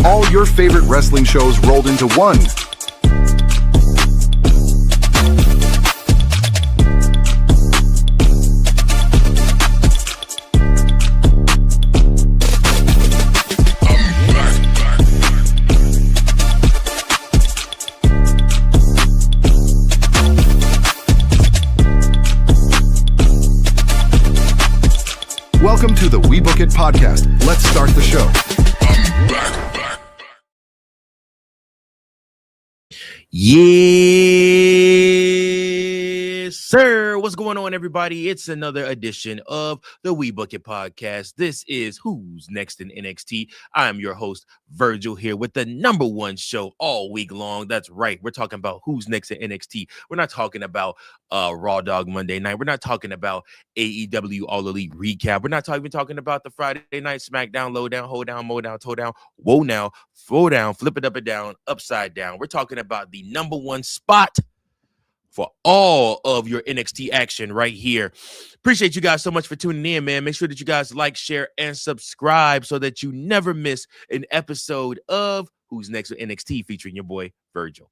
All your favorite wrestling shows rolled into one. Welcome to the We Book It podcast. Let's start the show. Yes, sir. What's going on, everybody? It's another edition of the We Book It podcast. This is Who's Next in NXT. I'm your host, Virgil, here with the number one show all week long. That's right. We're talking about Who's Next in NXT. We're not talking about Raw Dog Monday night. We're not talking about AEW All Elite recap. We're not even talking about the Friday night SmackDown, low down, hold down, mow down, toe down, whoa now, throw down, flip it up and down, upside down. We're talking about the number one spot for all of your NXT action right here. Appreciate you guys so much for tuning in, man. Make sure that you guys like, share, and subscribe so that you never miss an episode of Who's Next with NXT featuring your boy, Virgil.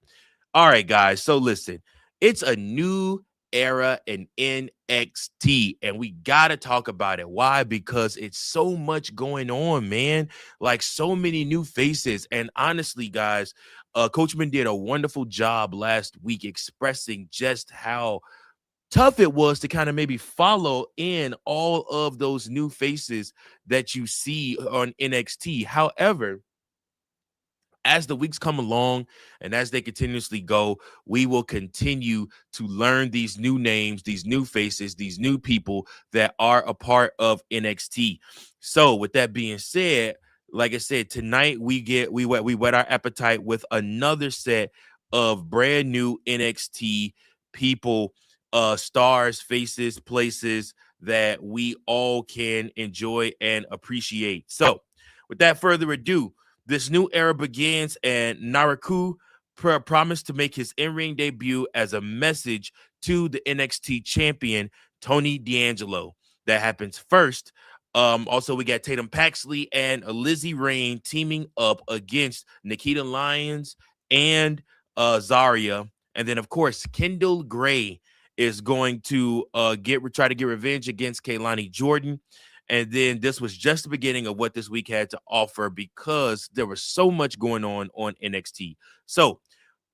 All right, guys. So listen, it's a new era in NXT, and we got to talk about it. Why? Because it's so much going on, man. Like so many new faces. And honestly, guys, Coachman did a wonderful job last week expressing just how tough it was to kind of maybe follow in all of those new faces that you see on NXT. However, as the weeks come along and as they continuously go, we will continue to learn these new names, these new faces, these new people that are a part of NXT. So with that being said, like I said, tonight we whet our appetite with another set of brand new NXT people, stars, faces, places that we all can enjoy and appreciate. So with that further ado, this new era begins, and Naraku promised to make his in-ring debut as a message to the NXT champion, Tony D'Angelo. That happens first. Also, we got Tatum Paxley and Izzy Dame teaming up against Nikita Lyons and Zarya. And then, of course, Kendall Gray is going to try to get revenge against Kaylani Jordan. And then this was just the beginning of what this week had to offer because there was so much going on NXT. So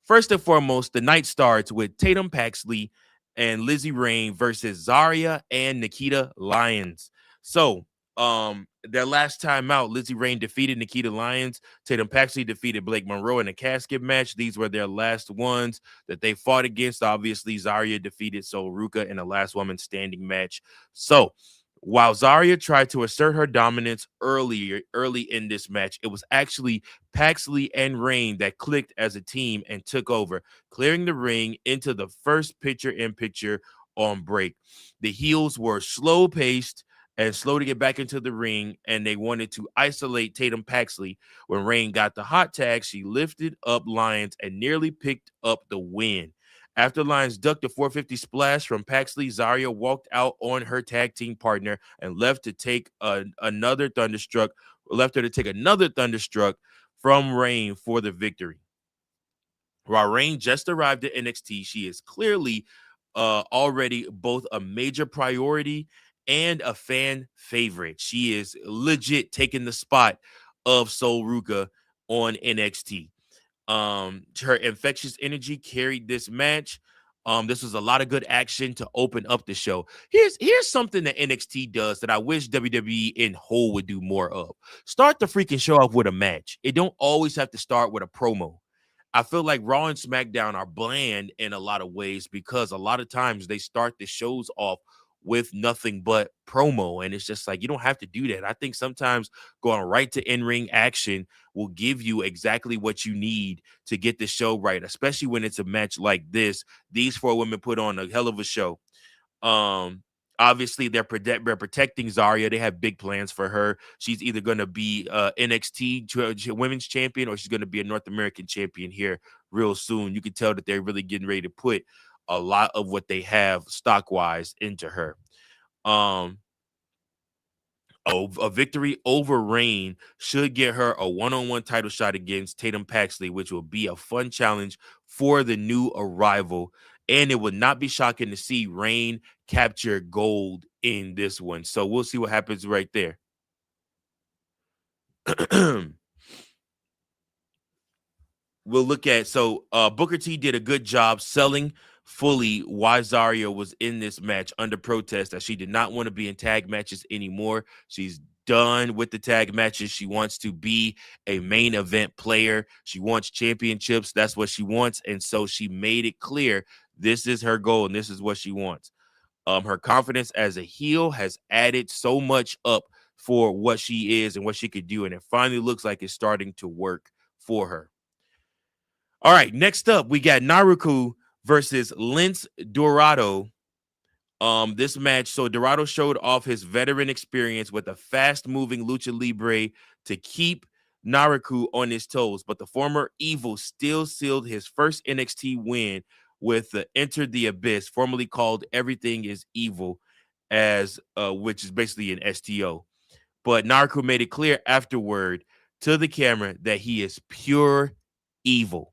first and foremost, the night starts with Tatum Paxley and Izzy Dame versus Zarya and Nikita Lyons. So their last time out, Izzy Dame defeated Nikita Lyons. Tatum Paxley defeated Blake Monroe in a casket match. These were their last ones that they fought against. Obviously, Zarya defeated Sol Ruka in a last woman standing match. So while Zarya tried to assert her dominance early in this match, it was actually Paxley and Dame that clicked as a team and took over, clearing the ring into the first picture-in-picture on break. The heels were slow-paced and slow to get back into the ring, and they wanted to isolate Tatum Paxley. When Dame got the hot tag, she lifted up Lyons and nearly picked up the win. After Lyons ducked a 450 splash from Paxley, Zarya walked out on her tag team partner and left her to take another Thunderstruck from Dame for the victory. While Dame just arrived at NXT, she is clearly already both a major priority and a fan favorite. She is legit taking the spot of Sol Ruka on NXT. Her infectious energy carried this match. This was a lot of good action to open up the show. Here's something that NXT does that I wish WWE in whole would do more of. Start the freaking show off with a match. It don't always have to start with a promo. I feel like Raw and SmackDown are bland in a lot of ways because a lot of times they start the shows off with nothing but promo. And it's just like, you don't have to do that. I think sometimes going right to in-ring action will give you exactly what you need to get the show right, especially when it's a match like this. These four women put on a hell of a show. Obviously, they're protecting Zarya. They have big plans for her. She's either going to be NXT women's champion or she's going to be a North American champion here real soon. You can tell that they're really getting ready to put a lot of what they have stock-wise into her. A victory over Rain should get her a one-on-one title shot against Tatum Paxley, which will be a fun challenge for the new arrival. And it would not be shocking to see Rain capture gold in this one. So we'll see what happens right there. We'll look at Booker T did a good job selling fully why Zarya was in this match under protest, that she did not want to be in tag matches anymore. She's done with the tag matches. She wants to be a main event player. She wants championships. That's what she wants. And so she made it clear this is her goal and this is what she wants. Her confidence as a heel has added so much up for what she is and what she could do. And it finally looks like it's starting to work for her. All right, next up, we got Naruku versus Lince Dorado. This match, so Dorado showed off his veteran experience with a fast-moving lucha libre to keep Naruku on his toes, but the former Evil still sealed his first NXT win with the Enter the Abyss, formerly called Everything is Evil, as which is basically an STO. But Naruku made it clear afterward to the camera that he is pure evil.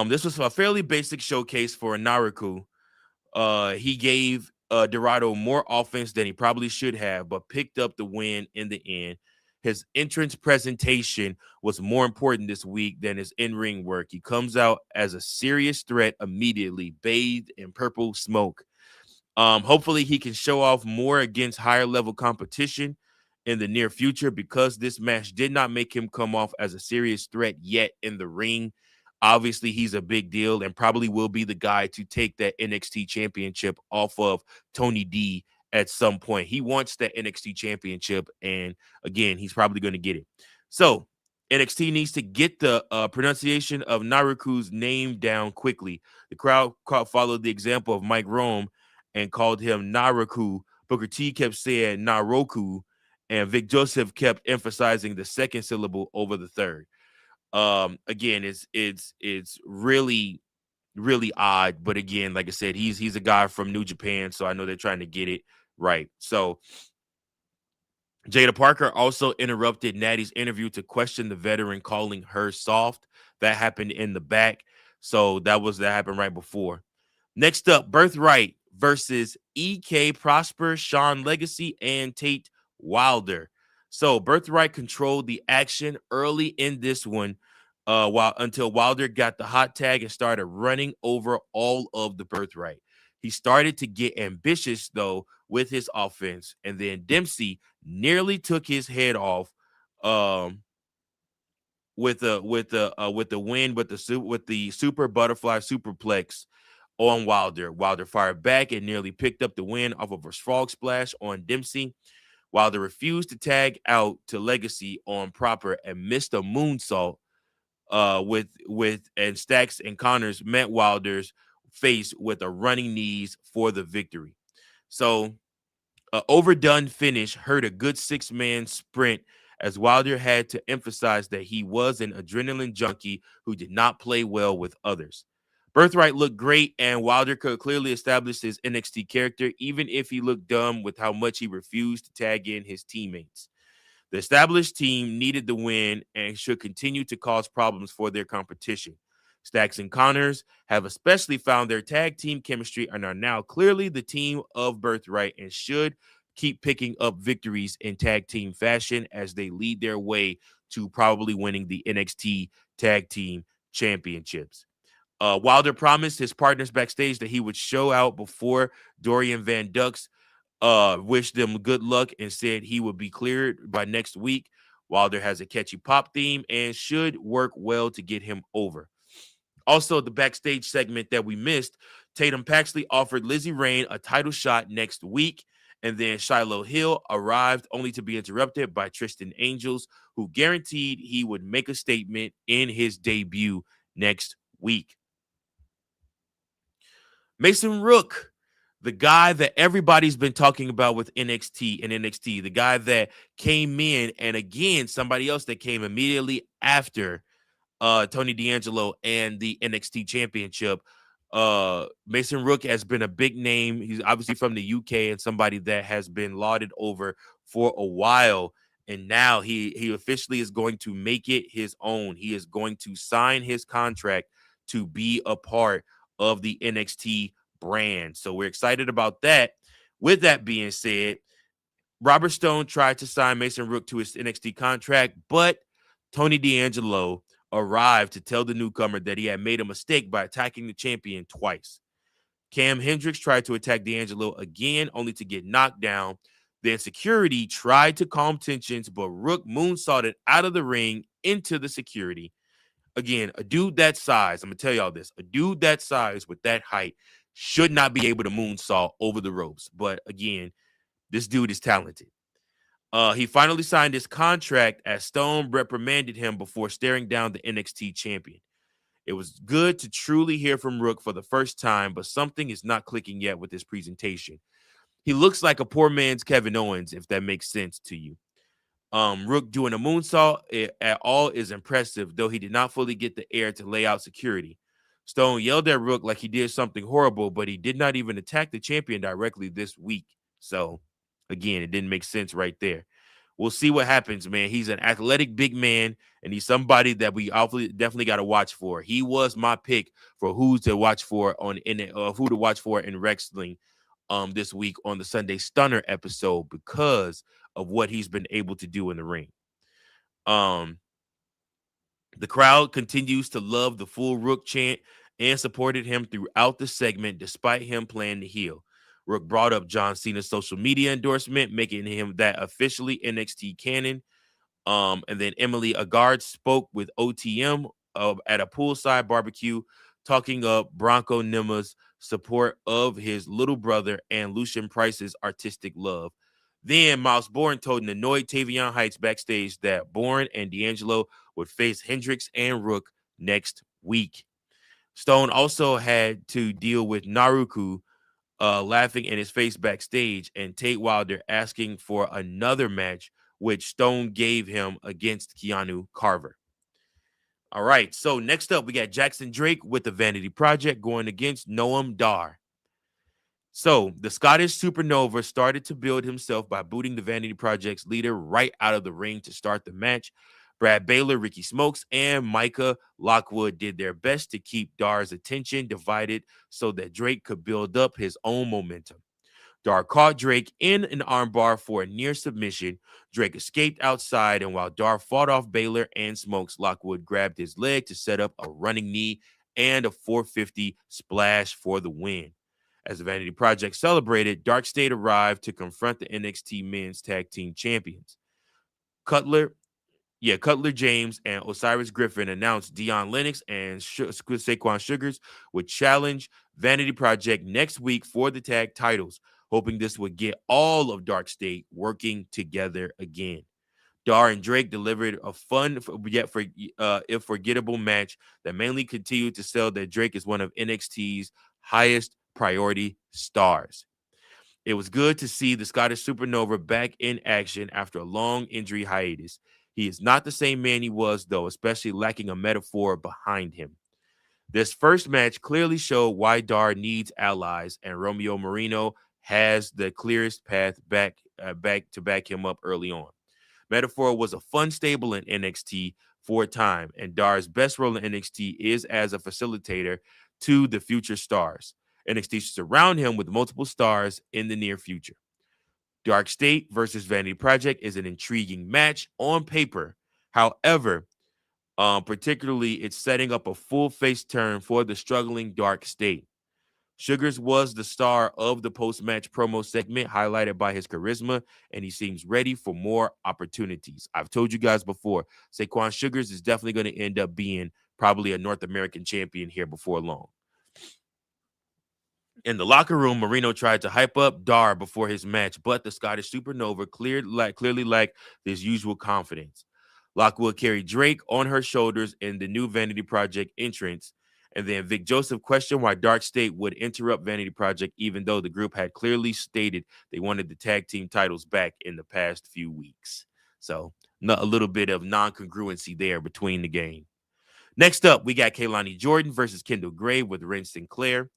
This was a fairly basic showcase for Naruku. He gave Dorado more offense than he probably should have, but picked up the win in the end. His entrance presentation was more important this week than his in-ring work. He comes out as a serious threat immediately, bathed in purple smoke. Hopefully he can show off more against higher level competition in the near future, because this match did not make him come off as a serious threat yet in the ring. Obviously, he's a big deal and probably will be the guy to take that NXT championship off of Tony D at some point. He wants that NXT championship, and again, he's probably going to get it. So NXT needs to get the pronunciation of Naruku's name down quickly. The crowd followed the example of Mike Rome and called him Naruku. Booker T kept saying Naroku, and Vic Joseph kept emphasizing the second syllable over the third. Again, it's really odd, but again, like I said, he's a guy from New Japan, so I know they're trying to get it right. So Jada Parker also interrupted Natty's interview to question the veteran calling her soft. That happened in the back, so that happened right before. Next up, Birthright versus EK Prosper, Sean Legacy, and Tate Wilder. So Birthright controlled the action early in this one, until Wilder got the hot tag and started running over all of the Birthright. He started to get ambitious though with his offense, and then Dempsey nearly took his head off with the win with the super butterfly superplex on Wilder. Wilder fired back and nearly picked up the win off of a frog splash on Dempsey. Wilder refused to tag out to Legacy on Proper and missed a moonsault and Stacks and Connors met Wilder's face with a running knees for the victory. So overdone finish hurt a good 6-man sprint, as Wilder had to emphasize that he was an adrenaline junkie who did not play well with others. Birthright looked great, and Wilder could clearly establish his NXT character, even if he looked dumb with how much he refused to tag in his teammates. The established team needed the win and should continue to cause problems for their competition. Stacks and Connors have especially found their tag team chemistry and are now clearly the team of Birthright, and should keep picking up victories in tag team fashion as they lead their way to probably winning the NXT tag team championships. Wilder promised his partners backstage that he would show out before Dorian Van Dux, wished them good luck, and said he would be cleared by next week. Wilder has a catchy pop theme and should work well to get him over. Also, the backstage segment that we missed, Tatum Paxley offered Lizzie Rain a title shot next week, and then Shiloh Hill arrived only to be interrupted by Tristan Angels, who guaranteed he would make a statement in his debut next week. Mason Rook, the guy that everybody's been talking about with NXT, the guy that came in, and again, somebody else that came immediately after Tony D'Angelo and the NXT championship, Mason Rook has been a big name. He's obviously from the UK and somebody that has been lauded over for a while. And now he officially is going to make it his own. He is going to sign his contract to be a part of the NXT brand. So we're excited about that. With that being said, Robert Stone tried to sign Mason Rook to his NXT contract, but Tony D'Angelo arrived to tell the newcomer that he had made a mistake by attacking the champion twice. Cam Hendricks tried to attack D'Angelo again, only to get knocked down. Then security tried to calm tensions, but Rook moonsaulted out of the ring into the security. Again, a dude that size, I'm going to tell y'all this, a dude that size with that height should not be able to moonsault over the ropes. But again, this dude is talented. He finally signed his contract as Stone reprimanded him before staring down the NXT champion. It was good to truly hear from Rook for the first time, but something is not clicking yet with his presentation. He looks like a poor man's Kevin Owens, if that makes sense to you. Rook doing a moonsault at all is impressive, though he did not fully get the air to lay out security. Stone yelled at Rook like he did something horrible, but he did not even attack the champion directly this week. So, again, it didn't make sense right there. We'll see what happens, man. He's an athletic big man, and he's somebody that we definitely got to watch for. He was my pick for who to watch for in wrestling this week on the Sunday Stunner episode because of what he's been able to do in the ring. Um, the crowd continues to love the full Rook chant and supported him throughout the segment despite him playing the heel. Rook brought up John Cena's social media endorsement, making him that officially NXT canon. And then Emily Agard spoke with OTM at a poolside barbecue, talking up Bronco Nema's support of his little brother and Lucian Price's artistic love. Then Miles Bourne told an annoyed Tavion Heights backstage that Bourne and D'Angelo would face Hendricks and Rook next week. Stone also had to deal with Naruku laughing in his face backstage and Tate Wilder asking for another match, which Stone gave him against Keanu Carver. All right, so next up, we got Jackson Drake with the Vanity Project going against Noam Dar. So the Scottish Supernova started to build himself by booting the Vanity Project's leader right out of the ring to start the match. Brad Baylor, Ricky Smokes, and Micah Lockwood did their best to keep Dar's attention divided so that Drake could build up his own momentum. Dar caught Drake in an armbar for a near submission. Drake escaped outside, and while Dar fought off Baylor and Smokes, Lockwood grabbed his leg to set up a running knee and a 450 splash for the win. As the Vanity Project celebrated, Dark State arrived to confront the NXT Men's Tag Team Champions. Cutler James and Osiris Griffin announced Dion Lennox and Saquon Sugars would challenge Vanity Project next week for the tag titles, hoping this would get all of Dark State working together again. Dar and Drake delivered a fun yet if forgettable match that mainly continued to sell that Drake is one of NXT's highest priority stars. It was good to see the Scottish Supernova back in action after a long injury hiatus. He is not the same man he was, though, especially lacking a metaphor behind him. This first match clearly showed why Dar needs allies, and Romeo Moreno has the clearest path back to back him up early on. Metaphor was a fun stable in NXT for a time, and Dar's best role in NXT is as a facilitator to the future stars. NXT should surround him with multiple stars in the near future. Dark State versus Vanity Project is an intriguing match on paper. However, particularly it's setting up a full face turn for the struggling Dark State. Sugars was the star of the post-match promo segment, highlighted by his charisma, and he seems ready for more opportunities. I've told you guys before, Saquon Sugars is definitely going to end up being probably a North American champion here before long. In the locker room, Marino tried to hype up Dar before his match, but the Scottish Supernova clearly lacked his usual confidence. Lockwood carried Drake on her shoulders in the new Vanity Project entrance, and then Vic Joseph questioned why Dark State would interrupt Vanity Project, even though the group had clearly stated they wanted the tag team titles back in the past few weeks. So a little bit of non-congruency there between the game. Next up, we got Kaylani Jordan versus Kendall Gray with Ren Sinclair.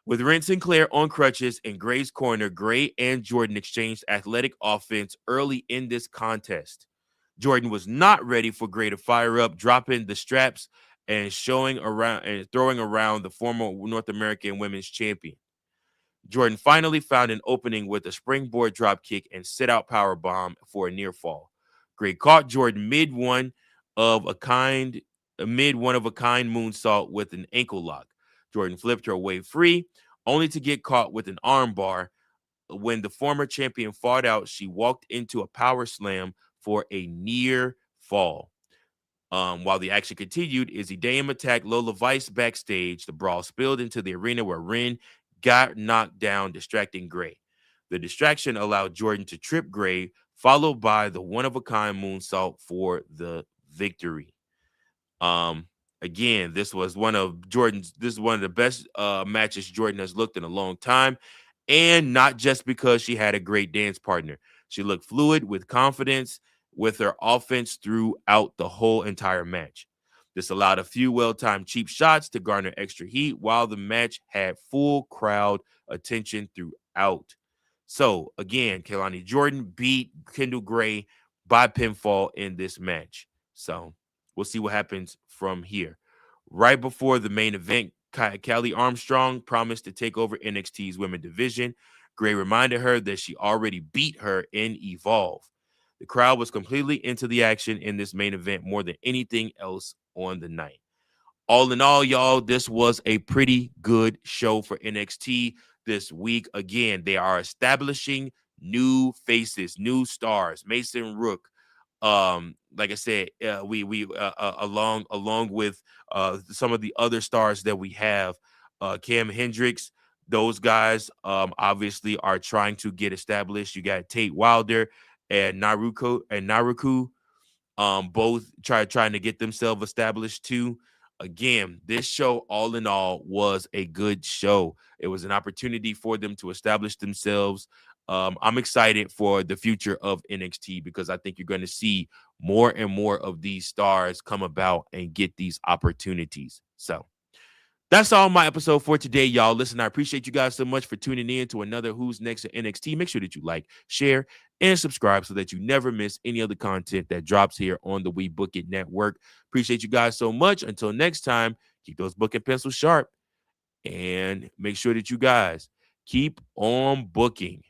With Ren Sinclair on crutches in Gray's corner, Gray and Jordan exchanged athletic offense early in this contest. Jordan was not ready for Gray to fire up, dropping the straps and showing around and throwing around the former North American Women's Champion. Jordan finally found an opening with a springboard drop kick and sit out power bomb for a near fall. Gray caught Jordan mid one of a kind moonsault with an ankle lock. Jordan flipped her away free, only to get caught with an arm bar. When the former champion fought out, she walked into a power slam for a near fall. While the action continued, Izzy Dame attacked Lola Vice backstage. The brawl spilled into the arena where Ren got knocked down, distracting Gray. The distraction allowed Jordan to trip Gray, followed by the one-of-a-kind moonsault for the victory. Again, this is one of the best matches Jordan has looked in a long time, and not just because she had a great dance partner. She looked fluid with confidence with her offense throughout the whole entire match. This allowed a few well-timed cheap shots to garner extra heat while the match had full crowd attention throughout. So, again, Kaylani Jordan beat Kendall Gray by pinfall in this match. So, we'll see what happens from here. Right before the main event, Kelly Armstrong promised to take over NXT's women's division. Gray reminded her that she already beat her in Evolve. The crowd was completely into the action in this main event more than anything else on the night. All in all, y'all, this was a pretty good show for NXT this week. Again, they are establishing new faces, new stars. Mason Rook, like I said, we along with some of the other stars that we have, Cam Hendricks. Those guys obviously are trying to get established. You got Tate Wilder and Naruku, both trying to get themselves established too. Again, this show, all in all, was a good show. It was an opportunity for them to establish themselves. I'm excited for the future of NXT because I think you're going to see more and more of these stars come about and get these opportunities. So that's all my episode for today, y'all. Listen, I appreciate you guys so much for tuning in to another Who's Next at NXT. Make sure that you like, share, and subscribe so that you never miss any other content that drops here on the We Book It Network. Appreciate you guys so much. Until next time, keep those book and pencils sharp and make sure that you guys keep on booking.